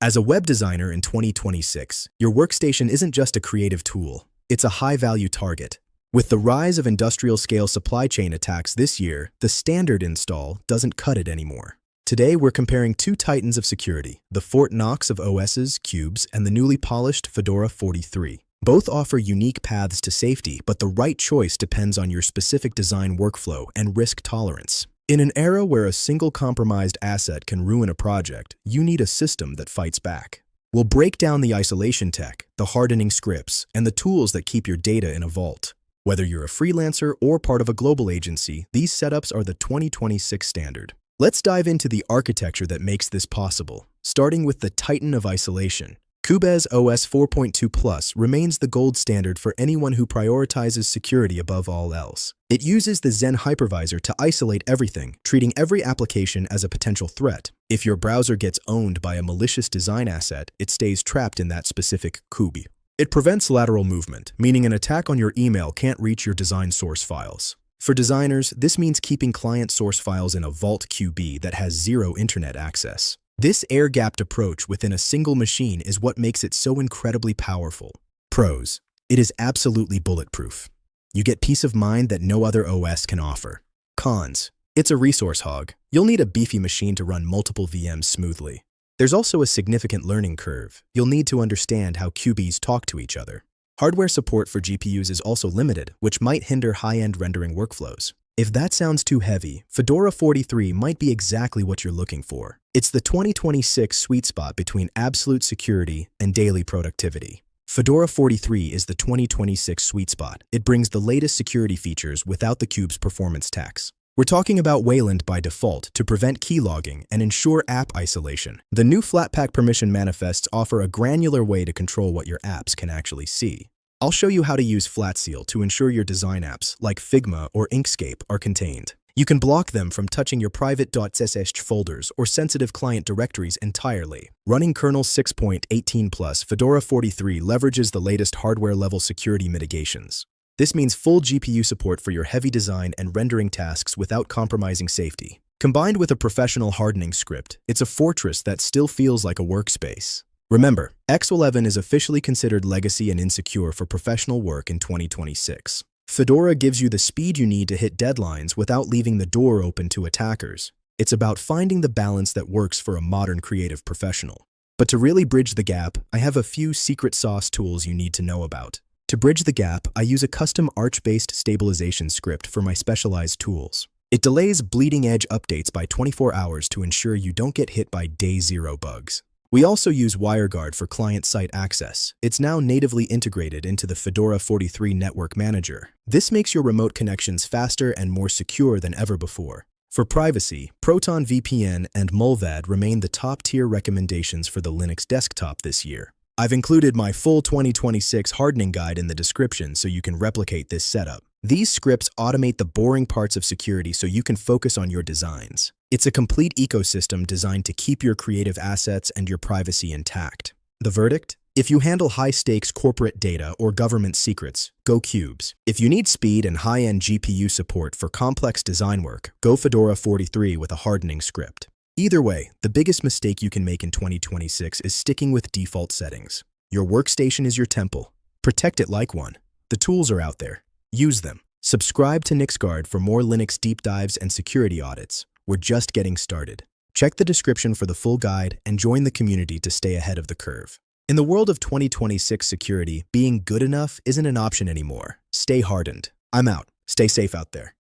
As a web designer in 2026, your workstation isn't just a creative tool, it's a high-value target. With the rise of industrial-scale supply chain attacks this year, the standard install doesn't cut it anymore. Today, we're comparing two titans of security, the Fort Knox of OS's, Qubes, and the newly polished Fedora 43. Both offer unique paths to safety, but the right choice depends on your specific design workflow and risk tolerance. In an era where a single compromised asset can ruin a project, you need a system that fights back. We'll break down the isolation tech, the hardening scripts, and the tools that keep your data in a vault. Whether you're a freelancer or part of a global agency, these setups are the 2026 standard. Let's dive into the architecture that makes this possible, starting with the titan of isolation. Qubes OS 4.2 Plus remains the gold standard for anyone who prioritizes security above all else. It uses the Zen Hypervisor to isolate everything, treating every application as a potential threat. If your browser gets owned by a malicious design asset, it stays trapped in that specific QB. It prevents lateral movement, meaning an attack on your email can't reach your design source files. For designers, this means keeping client source files in a vault QB that has zero internet access. This air-gapped approach within a single machine is what makes it so incredibly powerful. Pros: it is absolutely bulletproof. You get peace of mind that no other OS can offer. Cons: it's a resource hog. You'll need a beefy machine to run multiple VMs smoothly. There's also a significant learning curve. You'll need to understand how QBs talk to each other. Hardware support for GPUs is also limited, which might hinder high-end rendering workflows. If that sounds too heavy, Fedora 43 might be exactly what you're looking for. It's the 2026 sweet spot between absolute security and daily productivity. Fedora 43 is the 2026 sweet spot. It brings the latest security features without the Qube's performance tax. We're talking about Wayland by default to prevent keylogging and ensure app isolation. The new Flatpak permission manifests offer a granular way to control what your apps can actually see. I'll show you how to use Flatseal to ensure your design apps, like Figma or Inkscape, are contained. You can block them from touching your private .sh folders or sensitive client directories entirely. Running Kernel 6.18 Plus, Fedora 43 leverages the latest hardware-level security mitigations. This means full GPU support for your heavy design and rendering tasks without compromising safety. Combined with a professional hardening script, it's a fortress that still feels like a workspace. Remember, X11 is officially considered legacy and insecure for professional work in 2026. Fedora gives you the speed you need to hit deadlines without leaving the door open to attackers. It's about finding the balance that works for a modern creative professional. But to really bridge the gap, I have a few secret sauce tools you need to know about. To bridge the gap, I use a custom Arch-based stabilization script for my specialized tools. It delays bleeding-edge updates by 24 hours to ensure you don't get hit by day zero bugs. We also use WireGuard for client-side access. It's now natively integrated into the Fedora 43 network manager. This makes your remote connections faster and more secure than ever before. For privacy, ProtonVPN and Mullvad remain the top-tier recommendations for the Linux desktop this year. I've included my full 2026 hardening guide in the description so you can replicate this setup. These scripts automate the boring parts of security so you can focus on your designs. It's a complete ecosystem designed to keep your creative assets and your privacy intact. The verdict? If you handle high-stakes corporate data or government secrets, go Qubes. If you need speed and high-end GPU support for complex design work, go Fedora 43 with a hardening script. Either way, the biggest mistake you can make in 2026 is sticking with default settings. Your workstation is your temple. Protect it like one. The tools are out there. Use them. Subscribe to NixGuard for more Linux deep dives and security audits. We're just getting started. Check the description for the full guide and join the community to stay ahead of the curve. In the world of 2026 security, being good enough isn't an option anymore. Stay hardened. I'm out. Stay safe out there.